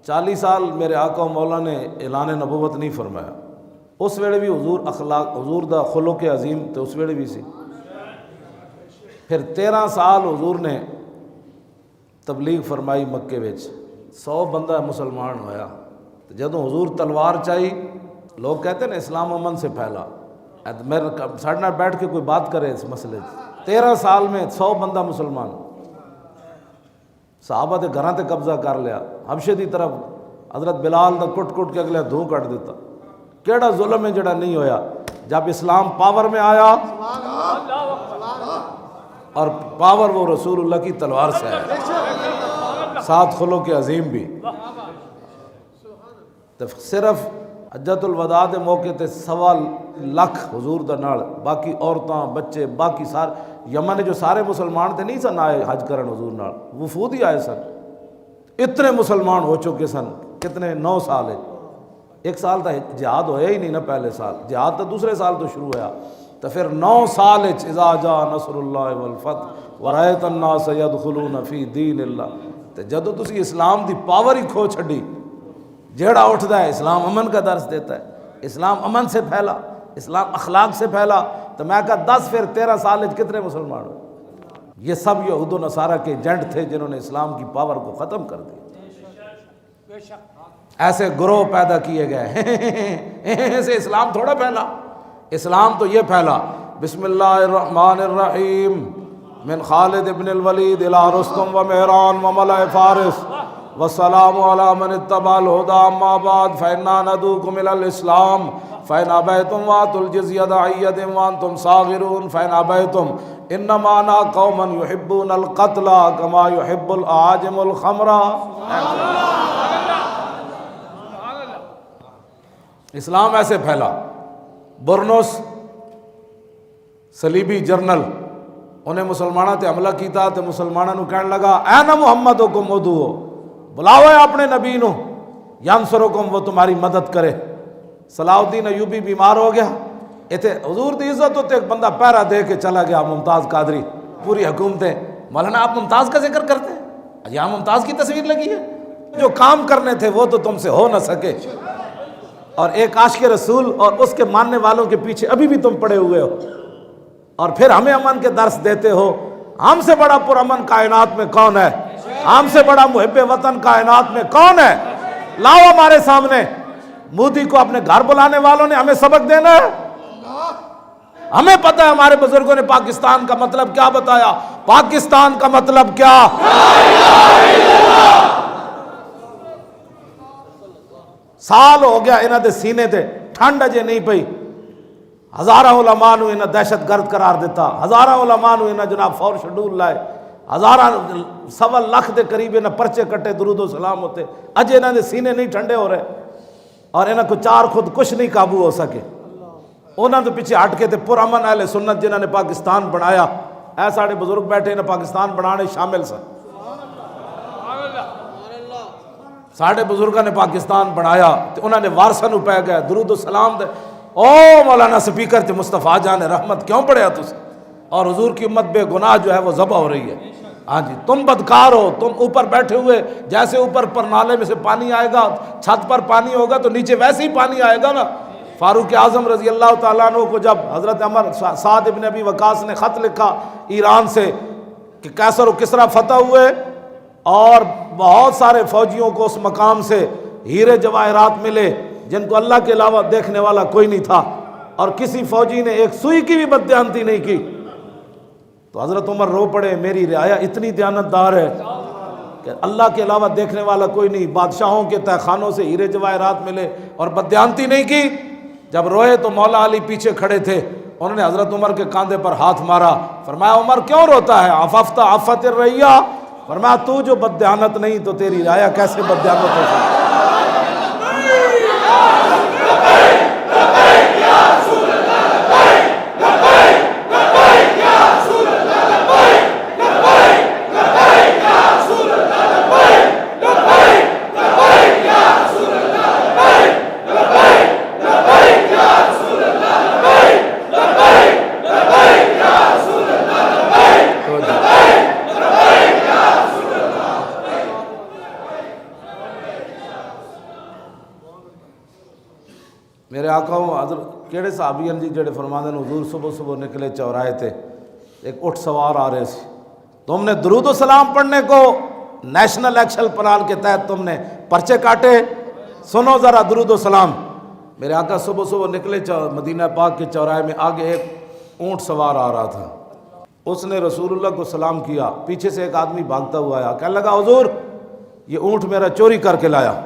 40 سال میرے آقا و مولا نے اعلان نبوت نہیں فرمایا، اس ویلے بھی حضور حضور دا خلق عظیم تو اس ویلے بھی سی۔ پھر 13 سال حضور نے تبلیغ فرمائی مکے وچ، 100 بندہ مسلمان ہویا۔ جدوں حضور تلوار چاہی، لوگ کہتے ہیں نا اسلام امن سے پھیلا، میرے ساڑھے نال بیٹھ کے کوئی بات کرے اس مسئلے 13 سال میں 100 بندہ مسلمان، صحابہ دے گھراں تے قبضہ کر لیا، حبشے دی طرف حضرت بلال دا کٹ کٹ کے اگلے دھوں کٹ دیتا۔ کیڑا ظلم ہے جڑا نہیں ہویا جب اسلام پاور میں آیا، اور پاور وہ رسول اللہ کی تلوار سے ہے، ساتھ خلق عظیم بھی۔ تو صرف حجۃ الوداع دے موقع تے 1.25 لاکھ حضور دا نال، باقی عورتاں بچے باقی سارے یمن جو سارے مسلمان تھے نہیں سن آئے حج کرن حضور نال، وفود ہی آئے سن۔ اتنے مسلمان ہو چکے سن، کتنے 9 سال ہے، 1 سال تا جہاد ہویا ہی نہیں نا، پہلے سال جہاد تو دوسرے سال تو شروع ہوا، تو پھر 9 سال اذا جاء نصر اللہ والفتح ورأیت الناس یدخلون فی دین اللہ۔ تو جدو تسی اسلام دی پاور ہی کھو چھڈی، جیڑا اٹھتا ہے اسلام امن کا درس دیتا ہے، اسلام امن سے پھیلا، اسلام اخلاق سے پھیلا، تو میں کہا 10 پھر 13 سال کتنے مسلمان ہوئے؟ یہ سب یہود و نصارہ کے ایجنٹ تھے جنہوں نے اسلام کی پاور کو ختم کر دیا۔ ایسے گروہ پیدا کیے گئے سے اسلام تھوڑا پھیلا، اسلام تو یہ پھیلا بسم اللہ الرحمن الرحیم من خالد ابن الولید الى رستم و مہران و ملأ فارس والسلام علی من اتبع الہدی اما بعد فإنا ندعوکم الی الاسلام فإن ابیتم وآتوا الجزیۃ عیۃ وانتم صاغرون فإن ابیتم انما انا قوم یحبون القتل کما یحب الاعاجم الخمر۔ اسلام ایسے پھیلا۔ برنس صلیبی جرنل انہیں مسلمانوں تے حملہ کیتا تے مسلمانوں نو کہنے لگا این محمدکم ادعو، بلاؤ اپنے نبی نو، ینصرکم وہ تمہاری مدد کرے۔ صلاح الدین ایوبی بیمار ہو گیا، ایتھے حضور دی عزت ہوتے ایک بندہ پہرا دے کے چلا گیا، ممتاز قادری، پوری حکومتیں، مولانا آپ ممتاز کا ذکر کرتے ہیں، یہاں ممتاز کی تصویر لگی ہے، جو کام کرنے تھے وہ تو تم سے ہو نہ سکے، اور ایک عاشق رسول اور اس کے ماننے والوں کے پیچھے ابھی بھی تم پڑے ہوئے ہو، اور پھر ہمیں امن کے درس دیتے ہو۔ ہم سے بڑا پرامن کائنات میں کون ہے؟ ہم سے بڑا محب وطن کائنات میں کون ہے؟ لاؤ ہمارے سامنے۔ مودی کو اپنے گھر بلانے والوں نے ہمیں سبق دینا ہے؟ ہمیں پتہ ہے ہمارے بزرگوں نے پاکستان کا مطلب کیا بتایا۔ پاکستان کا مطلب کیا؟ سال ہو گیا انہاں دے سینے تے ٹھنڈ اجے نہیں پئی، ہزارہ علماء نو انہاں دہشت گرد قرار دیتا، ہزارہ علماء نو انہاں جناب فور شیڈول لائے، ہزارہ 1.25 لاکھ دے قریب انہاں پرچے کٹے، درود و سلام ہوتے، اجے انہاں دے سینے نہیں ٹھنڈے ہو رہے، اور انہاں کو 4 خود کچھ نہیں قابو ہو سکے۔ انہاں تو پیچھے ہٹ کے تے پرامن اہل سنت جنہاں نے پاکستان بنایا، اے ساڑے بزرگ بیٹھے انہاں پاکستان بنانے شامل سن، ساڑے بزرگاں نے پاکستان بنایا تو انہوں نے وارثاں نو پہ گئے درود و سلام دے، او مولانا سپیکر تے مصطفیٰ جان رحمت کیوں پڑھیا تُس؟ اور حضور کی امت بے گناہ جو ہے وہ ذبح ہو رہی ہے۔ ہاں جی، تم بدکار ہو، تم اوپر بیٹھے ہوئے، جیسے اوپر پر نالے میں سے پانی آئے گا، چھت پر پانی ہوگا تو نیچے ویسے ہی پانی آئے گا نا۔ فاروق اعظم رضی اللہ تعالیٰ عنہ کو جب حضرت عمر سعد ابن ابی وقاص نے خط لکھا ایران سے کہ قیصر و کسریٰ فتح ہوئے اور بہت سارے فوجیوں کو اس مقام سے ہیرے جواہرات ملے جن کو اللہ کے علاوہ دیکھنے والا کوئی نہیں تھا، اور کسی فوجی نے ایک سوئی کی بھی بددیانتی نہیں کی، تو حضرت عمر رو پڑے، میری رعایا اتنی دیانتدار ہے کہ اللہ کے علاوہ دیکھنے والا کوئی نہیں، بادشاہوں کے تہہ خانوں سے ہیرے جواہرات ملے اور بددیانتی نہیں کی۔ جب روئے تو مولا علی پیچھے کھڑے تھے، انہوں نے حضرت عمر کے کاندھے پر ہاتھ مارا، فرمایا عمر کیوں روتا ہے؟ عففت عفت الرعیہ، فرمایا تو جو بددیانت نہیں تو تیری رعایا کیسے بددیانت ہو سکتی؟ میرے آقا حضرت کیڑے صحابی ہیں جی جڑے فرماندے نے حضور صبح صبح نکلے چوراہے تے ایک اٹھ سوار آ رہے سی، تم نے درود و سلام پڑھنے کو نیشنل ایکشن پلان کے تحت تم نے پرچے کاٹے، سنو ذرا درود و سلام۔ میرے آقا صبح صبح نکلے مدینہ پاک کے چوراہے میں، آگے ایک اونٹ سوار آ رہا تھا، اس نے رسول اللہ کو سلام کیا، پیچھے سے ایک آدمی بھاگتا ہوا آیا، کہنے لگا حضور یہ اونٹ میرا چوری کر کے لایا۔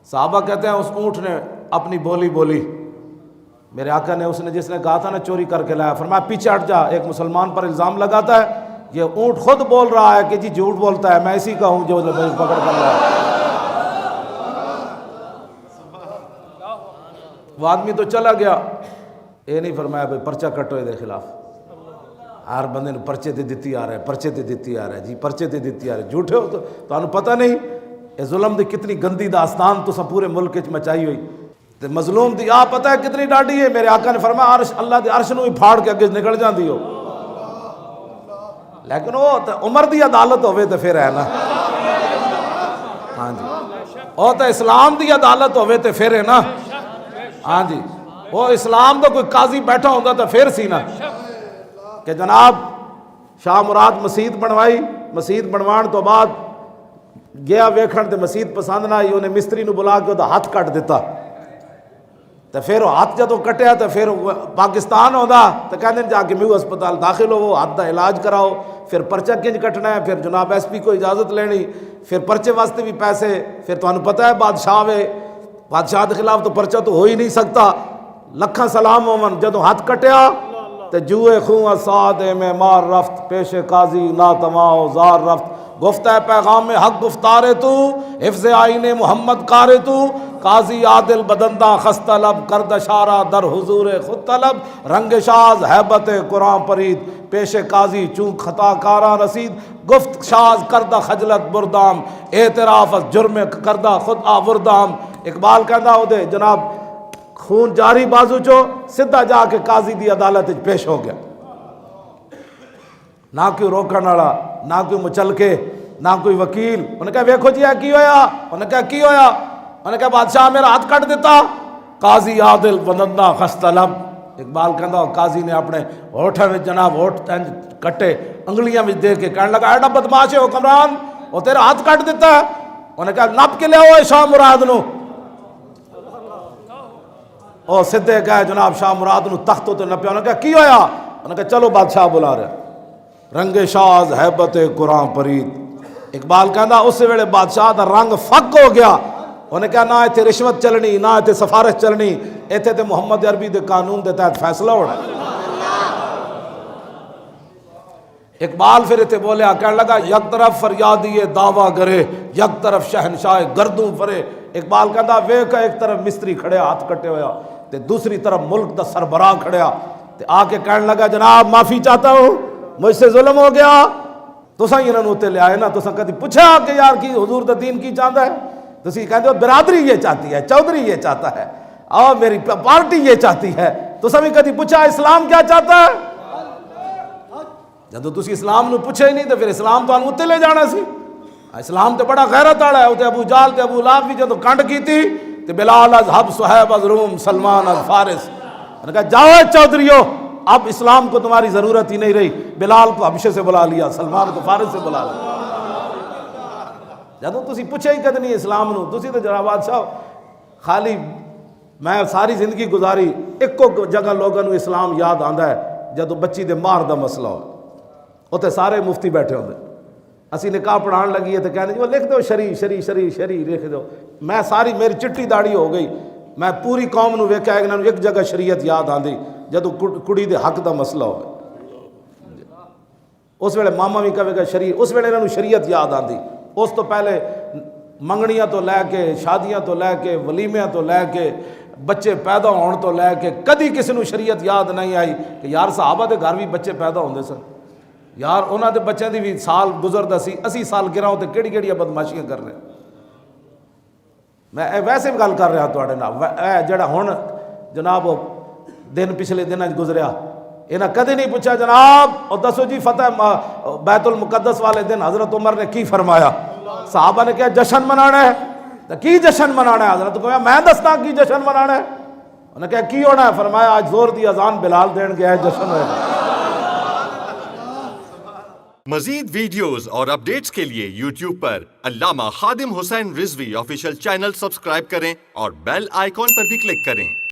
صحابہ کہتے ہیں اس اونٹ نے اپنی بولی بولی، میرے آقا نے، اس نے جس نے کہا تھا نا چوری کر کے لایا، فرمایا پیچھے ہٹ جا، ایک مسلمان پر الزام لگاتا ہے، یہ اونٹ خود بول رہا ہے کہ جی جھوٹ بولتا ہے، میں اسی کا ہوں جو پکڑ کر لایا۔ وہ آدمی تو چلا گیا، یہ نہیں فرمایا بھائی پرچہ کٹو دے خلاف، ہر بندے نے پرچے تے دتی آ رہا ہے، پرچے تے دتی آ رہا ہے جی، پرچے تے دتی آ رہا ہے، جھوٹے ہو تو تانوں پتہ نہیں یہ ظلم دی کتنی گندی داستان تو پورے ملک وچ مچائی ہوئی، تے مظلوم دی آپ پتہ ہے کتنی ڈاڈی ہے۔ میرے آقا نے فرمایا عرش، اللہ دے عرش نو ہی پھاڑ کے اگے نکل جاندی ہو، لیکن وہ عمر دی عدالت ہوے تے پھر ہے نا، ہاں جی، وہ تو اسلام دی عدالت ہوے تے پھر ہے نا، ہاں جی، وہ اسلام دا کوئی قاضی بیٹھا ہوندا تو پھر سی نا کہ جناب شاہ مراد مسجد بنوائی، مسجد بنوان تو بعد گیا ویکھن تے مسجد پسند نہ آئی، انہیں مستری نو بلا کے وہ ہاتھ کٹ دیتا، تو پھر وہ ہاتھ جدوں کٹیا تو پھر پاکستان ہوندا تو کہندے جا کے میو ہسپتال داخل ہو، ہاتھ دا علاج کراؤ، پھر پرچہ کنج کٹنا ہے، پھر جناب ایس پی کو اجازت لینی، پھر پرچے واسطے بھی پیسے، پھر تانوں پتہ ہے بادشاہ وے، بادشاہ کے خلاف تو پرچہ تو ہو ہی نہیں سکتا، لکھاں سلام ہومن، جدوں ہاتھ کٹیا تے جوئے خوں سادے میں مار رفت، پیش قاضی ناتماؤ زار رفت، گفتہ پیغام حق گفتارے تو، حفظ آئین محمد کارے تو، قاضی عادل بدندہ خستہ لب، کرد اشارہ در حضور خود طلب، رنگ شاز ہیبت قرآن پرید، پیش قاضی چون خطا کاراں رسید، گفت شاز کردہ خجلت بردام، اعتراف از جرم کردہ خود آوردام۔ اقبال کہندا ہو دے جناب خون جاری بازو چو سدھا جا کے قاضی دی عدالت پیش ہو گیا، نہ کوئی روکن والا، نہ کوئی مچلکے، نہ کوئی وکیل، انہوں نے کہا ویکھو جی کی ہویا، انہوں نے کہا کی ہویا، انہوں نے کہا بادشاہ میرا ہاتھ کٹ دیتا، قاضی عادل بدندہ خستہ لب۔ اقبال کہندا قاضی نے اپنے ہوٹھاں میں جناب ہوٹھ کٹے انگلیاں میں دے کے کہنے لگا ایڈا بدماش ہے حکمران، وہ تیرا ہاتھ کٹ دیتا ہے، انہوں نے کہا نپ کے لے آؤ شاہ مراد نو، اور سدھے کہے جناب شاہ مراد نو تختوں تے نپیا، انہوں نے کہا کی ہویا، انہوں نے کہا چلو بادشاہ بلا رہے، رنگ شاز ہیبت قرآن پرید۔ اقبال کہندا اس ویلے بادشاہ دا رنگ فک ہو گیا، انہوں نے کہا نہ ایتھے رشوت چلنی، نہ ایتھے سفارش چلنی، ایتھے تے محمد عربی دے قانون دے تحت فیصلہ ہونا۔ اقبال پھر ایتھے بولیا، کہنے لگا یک طرف فریادی دعویٰ گرے، یک طرف شہنشاہ گردوں فرے۔ اقبال کہندا ویکھ ایک طرف مستری کھڑیا ہاتھ کٹے ہویا تے دوسری طرف ملک دا سربراہ کھڑیا تے آ کے کہنے لگا جناب معافی چاہتا ہوں، مجھ سے ظلم ہو گیا، تساں ہی انہاں نوں تے لے آئے نا، تساں کدی پوچھا کہ یار کی حضور دا دین کی چاہتا ہے، تسی کہندے ہو برادری یہ چاہتی ہے، چودھری یہ چاہتا ہے، اور میری پارٹی یہ چاہتی ہے، تساں بھی کدی پوچھا اسلام کیا چاہتا ہے؟ جدو تسی اسلام نو پوچھے ہی نہیں تو پھر اسلام تو انہوں تے لے جانا سی، اسلام تے بڑا غیرت والا ہے، تے ابو جال تے ابو لہب بھی جدو کنڈ کی تھی تے بلال از حب صہیب از روم سلمان از فارس، انہوں نے کہا جاؤ چودھریو اب اسلام کو تمہاری ضرورت ہی نہیں رہی، بلال کو حبشے سے بلا لیا، سلمان کو فارس سے بلا لیا، جدو تسی پوچھے ہی کد نہیں اسلام نو، تسی تو جناب بادشاہ خالی میں ساری زندگی گزاری ایک جگہ لوگوں نو اسلام یاد آندا ہے جدو بچی دے مار دا مسئلہ ہو، اتنے سارے مفتی بیٹھے ہوندے، اسی نکاح پڑھان لگی ہے تو کہنے وہ لکھ دو شری شری شری شری لکھ دو، میں ساری میری چٹی داڑھی ہو گئی، میں پوری قوم نو ویکھیا کہ ایک جگہ شریعت یاد آندی جدو کڑی دے حق دا مسئلہ ہوئے، اس ویلے ماما بھی کہے گا شریعت، اس ویلے انہوں شریعت یاد آندی، اس تو پہلے منگنیاں تو لے کے شادیاں تو لے کے ولیمیاں تو لے کے بچے پیدا ہون تو لے کے کدی کسی نو شریعت یاد نہیں آئی کہ یار صحابہ دے گھر بھی بچے پیدا ہوندے سن، یار انہاں دے بچوں دی بھی سال گزردا سی، 80 سال گراؤں تے کیڑی کیڑی بدماشیاں کر رہے، میں ویسے بھی گل کر رہا تواڈے نال، اے جڑا ہن جناب دن پچھلے دن گزریا، انہاں کدی نہیں پوچھا جناب اور دسو جی فتح بیت المقدس والے دن حضرت عمر نے کی فرمایا، صحابہ نے کہا جشن منانا ہے، تو کی جشن منانا ہے، حضرت کو میں دستا کی جشن منانا ہے، انہوں نے کہا کی ہونا ہے؟ فرمایا آج زور دی اذان بلال دین گیا ہے، جشن ہوئے. مزید ویڈیوز اور اپڈیٹس کے لیے یوٹیوب پر علامہ Khadim Hussain Rizvi official channel subscribe کریں اور بیل آئیکن پر بھی کلک کریں.